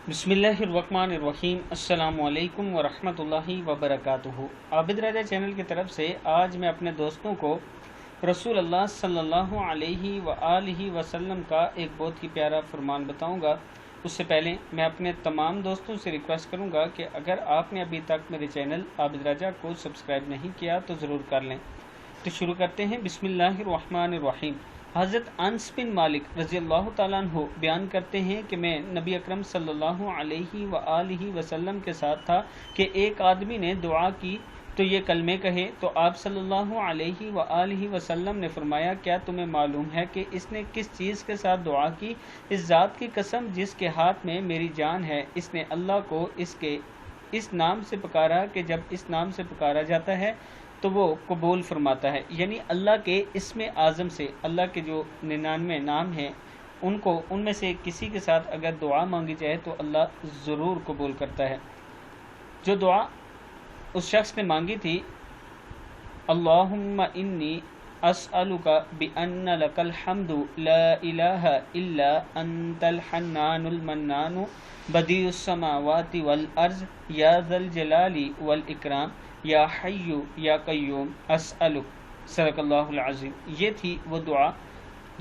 बिस्मिल्लाहिर्रहमानिर्रहीम। अस्सलामु अलैकुम वरहमतुल्लाहि वबरकातुहू। आबिद राजा चैनल की तरफ से आज मैं अपने दोस्तों को रसूल अल्लाह सल्लल्लाहु अलैहि वआलिहि वसल्लम का एक बहुत ही प्यारा फरमान बताऊंगा। उससे पहले मैं अपने तमाम दोस्तों से रिक्वेस्ट करूंगा कि अगर आपने अभी तक मेरे चैनल आबिद राजा को सब्सक्राइब नहीं किया तो ज़रूर कर लें। तो शुरू करते हैं। बिस्मिल्लाहिर्रहमानिर्रहीम। हज़रत अनस बिन मालिक रज़ियल्लाहु ताला अन्हु बयान करते हैं कि मैं नबी अकरम सल्लल्लाहु अलैहि वआलिहि वसल्लम के साथ था कि एक आदमी ने दुआ की तो ये कलमे कहे, तो आप सल्लल्लाहु अलैहि वआलिहि वसल्लम ने फरमाया, क्या तुम्हें मालूम है कि इसने किस चीज़ के साथ दुआ की? इस ज़ात की कसम जिसके हाथ में मेरी जान है, इसने अल्लाह को इस नाम से पुकारा कि जब इस नाम से पुकारा जाता है तो वो कबूल फरमाता है। यानी अल्लाह के इस्म आज़म से, अल्लाह के जो 99 नाम हैं उनमें से किसी के साथ अगर दुआ मांगी जाए तो अल्लाह ज़रूर कबूल करता है। जो दुआ उस शख्स ने मांगी थी, अल्लाहुम्मा इन्नी अस्अलुका बिअन्ना लकल हम्दु ला इलाहा इल्ला अंतल हन्नानुल मन्नानु बदीउस समावाति वल अर्ज़ या ज़ल जलाली वल इकराम या हय्यु या कय्यूम अस्अलुक सदक़ल्लाहुल अज़ीम। ये थी वो दुआ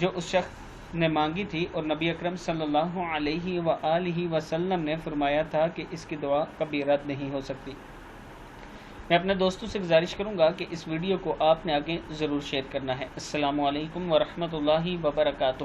जो उस शख्स ने मांगी थी और नबी अकरम सल्लल्लाहु अलैहि वआलिहि वसल्लम ने फरमाया था कि इसकी दुआ कभी रद्द नहीं हो सकती। मैं अपने दोस्तों से गुजारिश करूंगा कि इस वीडियो को आपने आगे ज़रूर शेयर करना है। अस्सलामु अलैकुम वरहमतुल्लाहि वबरकातुहू।